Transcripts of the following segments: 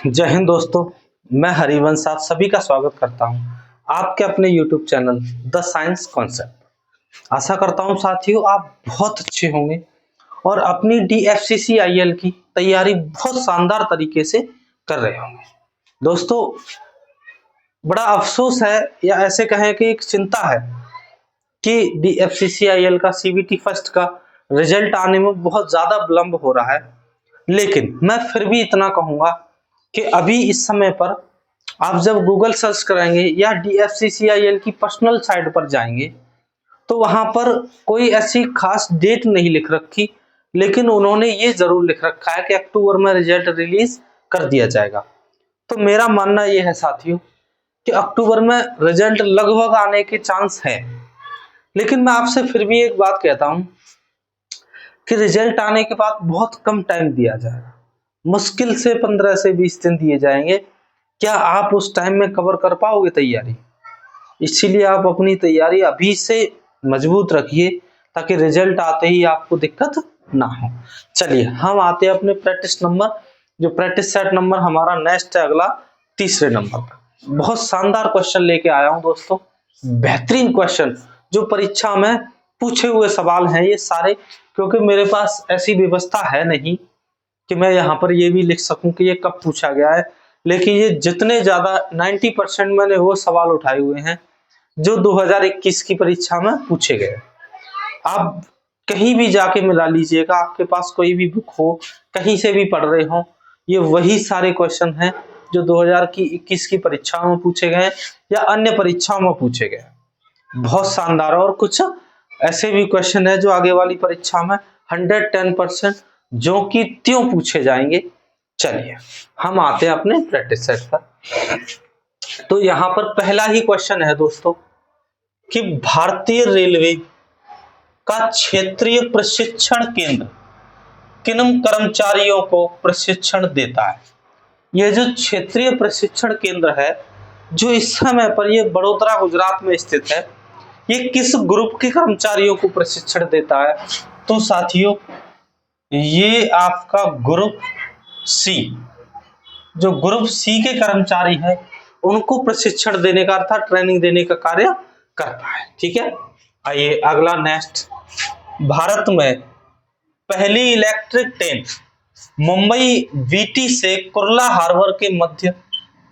जय हिंद दोस्तों, मैं हरिवंश आप सभी का स्वागत करता हूं आपके अपने YouTube channel the science concept. आशा करता हूं साथियों आप बहुत अच्छे होंगे और अपनी DFCCIL की तैयारी बहुत शानदार तरीके से कर रहे होंगे। दोस्तों, बड़ा अफसोस है या ऐसे कहें कि एक चिंता है कि DFCCIL का CBT फर्स्ट का रिजल्ट आने में बहुत ज़्यादा विलंब हो रहा है, लेकिन मैं फिर भी इतना कहूँगा कि अभी इस समय पर आप जब गूगल सर्च करेंगे या DFCCIL की पर्सनल साइट पर जाएंगे तो वहां पर कोई ऐसी खास डेट नहीं लिख रखी, लेकिन उन्होंने ये जरूर लिख रखा है कि अक्टूबर में रिजल्ट रिलीज कर दिया जाएगा। तो मेरा मानना यह है साथियों कि अक्टूबर में रिजल्ट लगभग आने के चांस है, लेकिन मैं आपसे फिर भी एक बात कहता हूं कि रिजल्ट आने के बाद बहुत कम टाइम दिया जाएगा, मुश्किल से 15 से 20 दिन दिए जाएंगे। क्या आप उस टाइम में कवर कर पाओगे तैयारी? इसीलिए आप अपनी तैयारी अभी से मजबूत रखिए ताकि रिजल्ट आते ही आपको दिक्कत ना हो। चलिए हम आते हैं अपने प्रैक्टिस नंबर, जो प्रैक्टिस सेट नंबर हमारा नेक्स्ट है अगला तीसरे नंबर पर। बहुत शानदार क्वेश्चन लेके आया हूं दोस्तों, बेहतरीन क्वेश्चन जो परीक्षा में पूछे हुए सवाल हैं ये सारे, क्योंकि मेरे पास ऐसी व्यवस्था है नहीं कि मैं यहाँ पर ये भी लिख सकूं कि ये कब पूछा गया है, लेकिन ये जितने ज्यादा 90% मैंने वो सवाल उठाए हुए हैं जो 2021 की परीक्षा में पूछे गए। आप कहीं भी जाके मिला लीजिएगा, आपके पास कोई भी बुक हो, कहीं से भी पढ़ रहे हो, ये वही सारे क्वेश्चन हैं जो 2021 की परीक्षाओं में पूछे गए या अन्य परीक्षाओं में पूछे गए। बहुत शानदार। और कुछ ऐसे भी क्वेश्चन है जो आगे वाली परीक्षा में 110% जो कि त्यों पूछे जाएंगे। चलिए हम आते हैं अपने प्रैक्टिस सेट पर। तो यहां पर पहला ही क्वेश्चन है दोस्तों कि भारतीय रेलवे का क्षेत्रीय प्रशिक्षण केंद्र किन कर्मचारियों को प्रशिक्षण देता है? यह जो क्षेत्रीय प्रशिक्षण केंद्र है जो इस समय पर ये बड़ोदरा गुजरात में स्थित है, ये किस ग्रुप के कर्मचारियों को प्रशिक्षण देता है? तो साथियों ये आपका ग्रुप सी, जो ग्रुप सी के कर्मचारी हैं उनको प्रशिक्षण देने का अर्थात ट्रेनिंग देने का कार्य करता है। ठीक है, आइए अगला नेक्स्ट। भारत में पहली इलेक्ट्रिक ट्रेन मुंबई वीटी से कुर्ला हार्बर के मध्य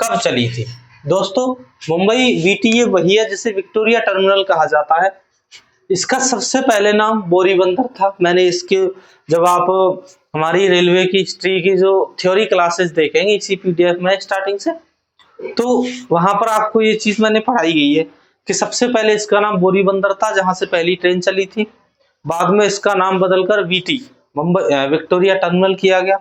कब चली थी? दोस्तों मुंबई वीटी ये वही है जिसे विक्टोरिया टर्मिनल कहा जाता है। इसका सबसे पहले नाम बोरीबंदर था। मैंने इसके जब आप हमारी रेलवे की हिस्ट्री की जो थ्योरी क्लासेस देखेंगे इसी PDF में स्टार्टिंग से, तो वहां पर आपको ये चीज मैंने पढ़ाई गई है कि सबसे पहले इसका नाम बोरीबंदर था जहां से पहली ट्रेन चली थी। बाद में इसका नाम बदलकर वीटी मुंबई विक्टोरिया टर्मिनल किया गया।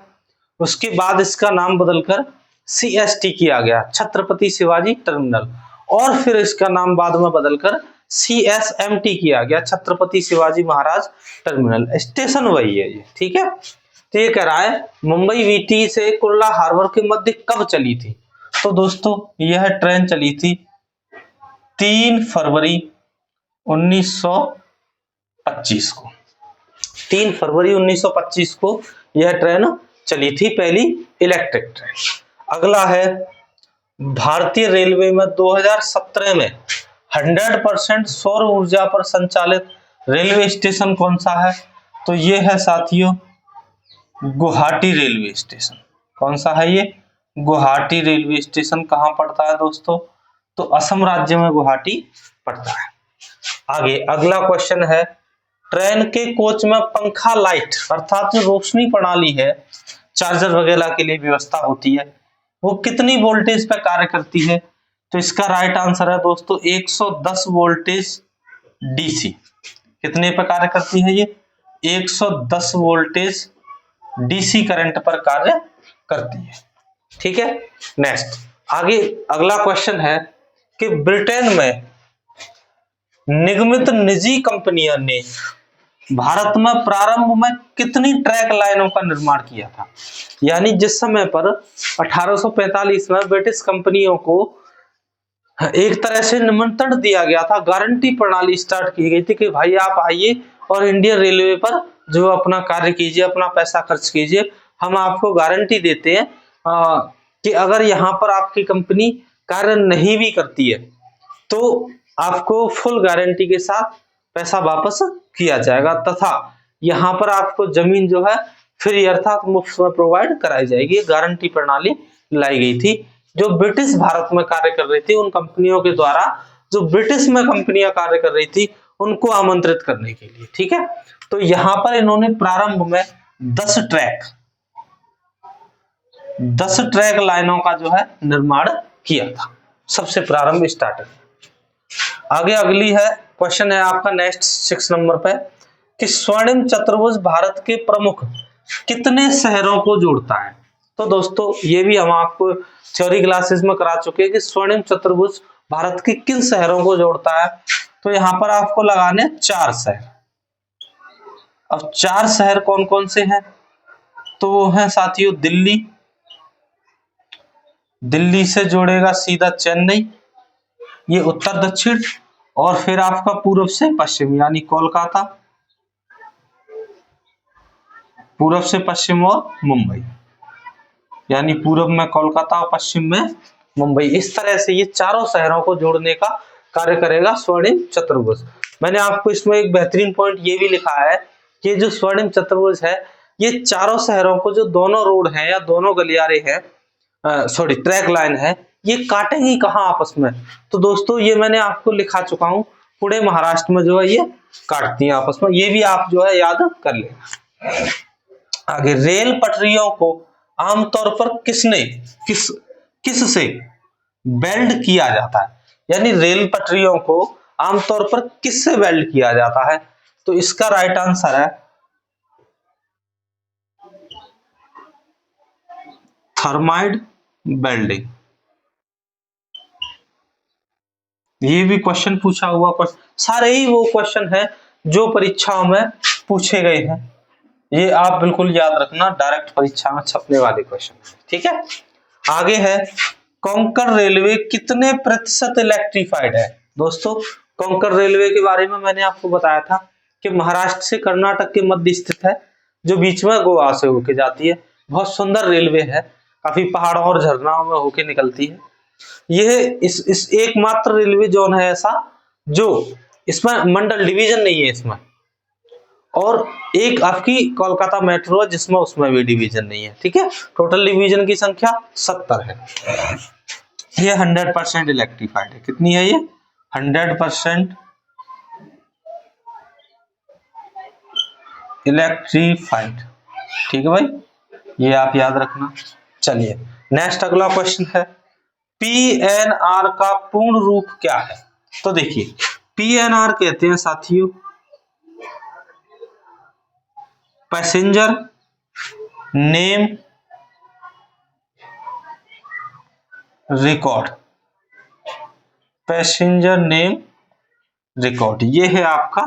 उसके बाद इसका नाम बदलकर CST किया गया, छत्रपति शिवाजी टर्मिनल, और फिर इसका नाम बाद में बदलकर CSMT किया गया, छत्रपति शिवाजी महाराज टर्मिनल। स्टेशन वही है ये। ठीक है, तो ये कह रहा है मुंबई वीटी से कुर्ला हार्बर के मध्य कब चली थी? तो दोस्तों यह ट्रेन चली थी 3 फरवरी 1925 को। 3 फरवरी 1925 को यह ट्रेन चली थी, पहली इलेक्ट्रिक ट्रेन। अगला है भारतीय रेलवे में 2017 में 100% सौर ऊर्जा पर संचालित रेलवे स्टेशन कौन सा है? तो ये है साथियों गुवाहाटी रेलवे स्टेशन। कौन सा है ये? Guwahati railway station. कहाँ पड़ता है दोस्तों? तो असम राज्य में गुवाहाटी पड़ता है। आगे अगला क्वेश्चन है ट्रेन के कोच में पंखा लाइट अर्थात जो रोशनी प्रणाली है, चार्जर वगैरह के लिए व्यवस्था होती है, वो कितनी वोल्टेज पर कार्य करती है? तो इसका राइट आंसर है दोस्तों 110 वोल्टेज DC। कितने पर कार्य करती है ये? 110 वोल्टेज DC करंट पर कार्य करती है। ठीक है, नेक्स्ट आगे अगला क्वेश्चन है कि ब्रिटेन में निगमित निजी कंपनियों ने भारत में प्रारंभ में कितनी ट्रैक लाइनों का निर्माण किया था? यानी जिस समय पर 1845 में ब्रिटिश कंपनियों को एक तरह से निमंत्रण दिया गया था, गारंटी प्रणाली स्टार्ट की गई थी कि भाई आप आइए और इंडियन रेलवे पर जो अपना कार्य कीजिए, अपना पैसा खर्च कीजिए, हम आपको गारंटी देते हैं कि अगर यहाँ पर आपकी कंपनी कार्य नहीं भी करती है तो आपको फुल गारंटी के साथ पैसा वापस किया जाएगा, तथा यहाँ पर आपको जमीन जो है फ्री अर्थात मुफ्त में प्रोवाइड कराई जाएगी। गारंटी प्रणाली लाई गई थी जो ब्रिटिश भारत में कार्य कर रही थी, उन कंपनियों के द्वारा जो ब्रिटिश में कंपनियां कार्य कर रही थी उनको आमंत्रित करने के लिए। ठीक है, तो यहाँ पर इन्होंने प्रारंभ में 10 ट्रैक लाइनों का जो है निर्माण किया था, सबसे प्रारंभ स्टार्टिंग। आगे अगली है क्वेश्चन है आपका नेक्स्ट 6 नंबर पे कि स्वर्णिम चतुर्भुज भारत के प्रमुख कितने शहरों को जोड़ता है। तो दोस्तों ये भी हम आपको थ्योरी क्लासेस में करा चुके हैं कि स्वर्णिम चतुर्भुज भारत के किन शहरों को जोड़ता है। तो यहाँ पर आपको लगाने 4 शहर। अब 4 शहर कौन कौन से हैं, तो वो है साथियों दिल्ली से जोड़ेगा सीधा चेन्नई, ये उत्तर दक्षिण, और फिर आपका पूर्व से पश्चिम यानी कोलकाता, पूर्व से पश्चिम और मुंबई, यानी पूर्व में कोलकाता और पश्चिम में मुंबई। इस तरह से ये चारों शहरों को जोड़ने का कार्य करेगा स्वर्णिम चतुर्भुज। मैंने आपको इसमें एक बेहतरीन पॉइंट ये भी लिखा है कि जो स्वर्णिम चतुर्भुज है ये चारों शहरों को जो दोनों रोड हैं या दोनों गलियारे हैं ट्रैक लाइन है, ये काटेंगी कहाँ आपस में। तो दोस्तों ये मैंने आपको लिखा चुका हूँ, पुणे महाराष्ट्र में जो है ये काटती हैं आपस में, ये भी आप जो है याद कर लेना। आगे रेल पटरियों को आमतौर पर किस से वेल्ड किया जाता है, यानी रेल पटरियों को आमतौर पर किस से वेल्ड किया जाता है। तो इसका राइट आंसर है थर्माइड वेल्डिंग। ये भी क्वेश्चन पूछा हुआ क्वेश्चन, सारे ही वो क्वेश्चन है जो परीक्षाओं में पूछे गए हैं, ये आप बिल्कुल याद रखना, डायरेक्ट परीक्षा में छपने वाले क्वेश्चन। ठीक है, आगे है कोंकण रेलवे कितने प्रतिशत इलेक्ट्रिफाइड है। दोस्तों कोंकण रेलवे के बारे में मैंने आपको बताया था कि महाराष्ट्र से कर्नाटक के मध्य स्थित है, जो बीच में गोवा से होके जाती है। बहुत सुंदर रेलवे है, काफी पहाड़ों और झरनाओं में होके निकलती है। यह इस एकमात्र रेलवे जोन है ऐसा जो इसमें मंडल डिवीजन नहीं है इसमें, और एक आपकी कोलकाता मेट्रो है जिसमें उसमें भी डिवीजन नहीं है। ठीक है, टोटल डिवीजन की संख्या 70 है। ये 100% इलेक्ट्रिफाइड है। कितनी है ये? 100% इलेक्ट्रिफाइड। ठीक है भाई, ये आप याद रखना। चलिए नेक्स्ट अगला क्वेश्चन है पीएनआर का पूर्ण रूप क्या है। तो देखिए पीएनआर कहते हैं साथियों passenger name record, passenger name record, ये है आपका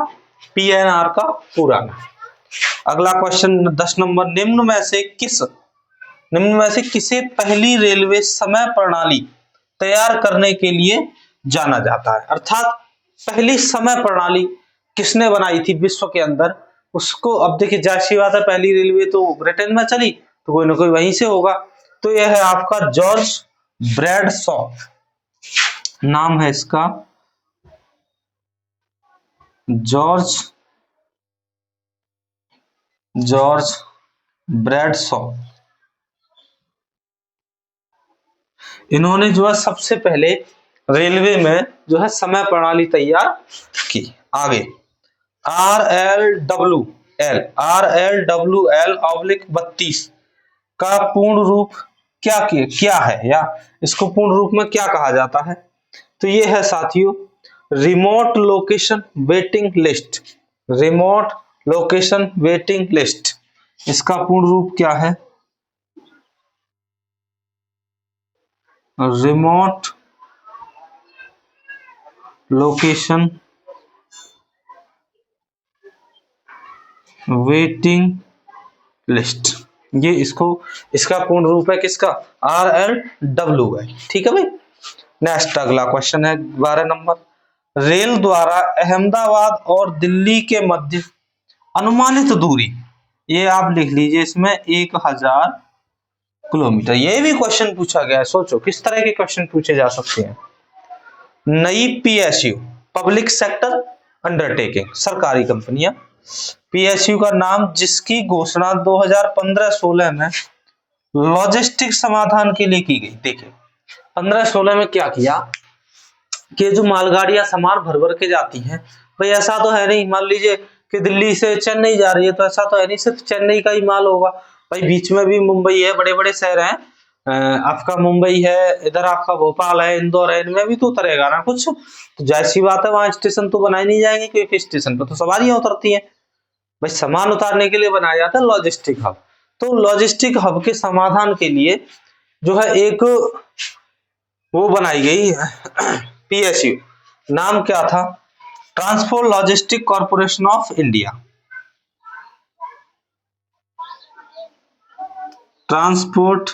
पीएनआर का पूरा नाम। अगला क्वेश्चन 10 नंबर, निम्न में से किसे पहली रेलवे समय प्रणाली तैयार करने के लिए जाना जाता है। अर्थात पहली समय प्रणाली किसने बनाई थी विश्व के अंदर, उसको अब देखिए जाहिर बात है पहली रेलवे तो ब्रिटेन में चली तो कोई ना कोई वहीं से होगा। तो यह है आपका जॉर्ज ब्रैडशॉ, नाम है इसका जॉर्ज ब्रैडशॉ। इन्होंने जो है सबसे पहले रेलवे में जो है समय प्रणाली तैयार की। आगे RLWL/32 का पूर्ण रूप क्या है, या इसको पूर्ण रूप में क्या कहा जाता है। तो ये है साथियों remote location waiting list, remote location waiting list, इसका पूर्ण रूप क्या है, रिमोट लोकेशन वेटिंग लिस्ट। ये इसका पूर्ण रूप है किसका, RLWL। ठीक है भाई। नेक्स्ट अगला क्वेश्चन है 12 नंबर, रेल द्वारा अहमदाबाद और दिल्ली के मध्य अनुमानित दूरी ये आप लिख लीजिए इसमें 1000 किलोमीटर। ये भी क्वेश्चन पूछा गया है, सोचो किस तरह के क्वेश्चन पूछे जा सकते हैं। नई पीएसयू, पब्लिक सेक्टर अंडरटेकिंग, सरकारी कंपनियां, पीएसयू का नाम जिसकी घोषणा 2015-16 में लॉजिस्टिक समाधान के लिए की गई। देखिए 15-16 में क्या किया कि जो मालगाड़ियां सामान भर भर के जाती हैं, भाई ऐसा तो है नहीं, मान लीजिए कि दिल्ली से चेन्नई जा रही है, तो ऐसा तो है नहीं सिर्फ चेन्नई का ही माल होगा, भाई बीच में भी मुंबई है, बड़े बड़े शहर हैं, आपका मुंबई है, इधर आपका भोपाल है, इंदौर है, इनमें भी तो उतरेगा ना कुछ, तो जाहिर सी बात है वहां स्टेशन तो बनाए नहीं जाएंगे, क्योंकि स्टेशन पर तो सवारियां उतरती हैं, भाई सामान उतारने के लिए बनाया जाता है लॉजिस्टिक हब। तो लॉजिस्टिक हब के समाधान के लिए जो है एक वो बनाई गई पीएसयू, नाम क्या था, transport logistic corporation of India, transport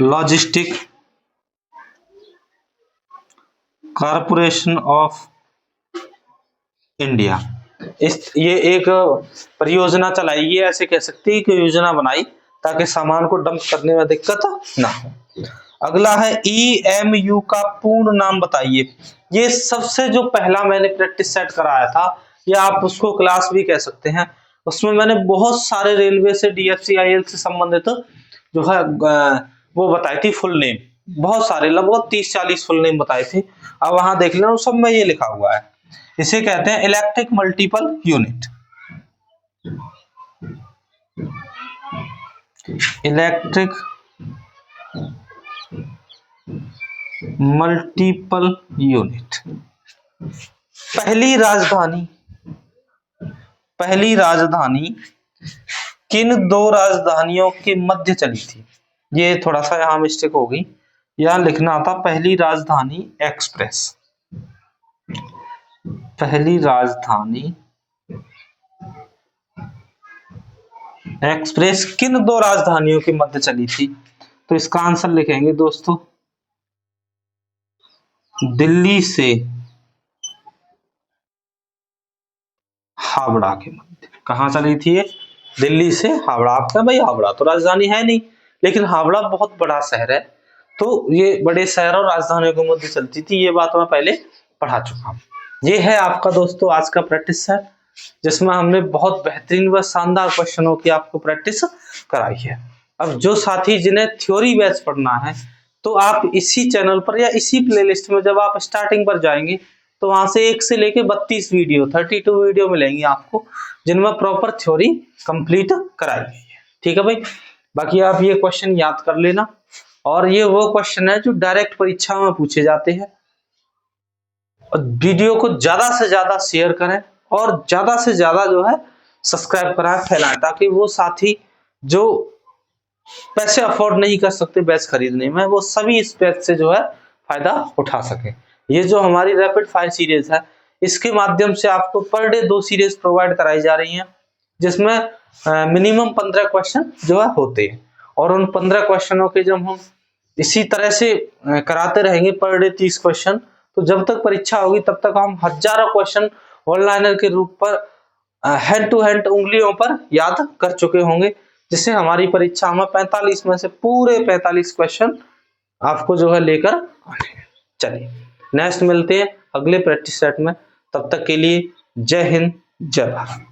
logistic corporation of India. ये एक परियोजना चलाई, ये ऐसे कह सकती है कि योजना बनाई ताकि सामान को डंप करने में दिक्कत ना हो। अगला है ईएमयू का पूर्ण नाम बताइए। ये सबसे जो पहला मैंने प्रैक्टिस सेट कराया था, या आप उसको क्लास भी कह सकते हैं, उसमें मैंने बहुत सारे रेलवे से डीएफसीआईएल से संबंधित जो है वो बताई थी फुल नेम, बहुत सारे लगभग 30-40 फुल नेम बताए थे। अब वहां देख लेना सब में ये लिखा हुआ है। इसे कहते हैं electric multiple unit, electric multiple unit. पहली राजधानी किन दो राजधानियों के मध्य चली थी? ये थोड़ा सा यहां मिस्टेक हो गई, यहां लिखना था पहली राजधानी एक्सप्रेस। पहली राजधानी एक्सप्रेस किन दो राजधानियों के मध्य चली थी? तो इसका आंसर लिखेंगे दोस्तों, दिल्ली से हावड़ा के मध्य। कहां चली थी ये? दिल्ली से हावड़ा। आपका भाई हावड़ा तो राजधानी है नहीं, लेकिन हावड़ा बहुत बड़ा शहर है, तो ये बड़े शहर और राजधानियों के मध्य चलती थी, ये बात मैं पहले पढ़ा चुका हूं। ये है आपका दोस्तों आज का प्रैक्टिस सेट, जिसमें हमने बहुत बेहतरीन व शानदार क्वेश्चनों की आपको प्रैक्टिस कराई है। अब जो साथी जिन्हें थ्योरी बैच पढ़ना है, तो आप इसी चैनल पर या इसी प्लेलिस्ट में जब आप स्टार्टिंग पर जाएंगे, तो वहां से 1 से लेके 32 वीडियो 32 वीडियो मिलेंगी आपको, जिनमें प्रॉपर थ्योरी कंप्लीट कराई गई है। ठीक है भाई, बाकी आप ये क्वेश्चन याद कर लेना, और ये वो क्वेश्चन है जो डायरेक्ट परीक्षा में पूछे जाते हैं। और वीडियो को ज्यादा से ज्यादा शेयर करें, और ज्यादा से ज्यादा जो है सब्सक्राइब कराएं, फैलाएं, ताकि वो साथी जो पैसे अफोर्ड नहीं कर सकते बैच खरीदने में, वो सभी इस बैच से जो है फायदा उठा सके। ये जो हमारी रैपिड फायर सीरीज है, इसके माध्यम से आपको पर डे 2 सीरीज प्रोवाइड कराई जा रही हैं, जिसमें मिनिमम 15 क्वेश्चन जो है होते हैं, और उन 15 क्वेश्चनों के जब हम इसी तरह से कराते रहेंगे पर डे 30 क्वेश्चन, तो जब तक परीक्षा होगी तब तक हम हजारों क्वेश्चन ऑनलाइनर के रूप पर हैंड टू हैंड उंगलियों पर याद कर चुके होंगे, जिससे हमारी परीक्षा में 45 में से पूरे 45 क्वेश्चन आपको जो है लेकर आने हैं। चलिए नेक्स्ट मिलते हैं अगले प्रैक्टिस सेट में, तब तक के लिए जय हिंद जय भारत।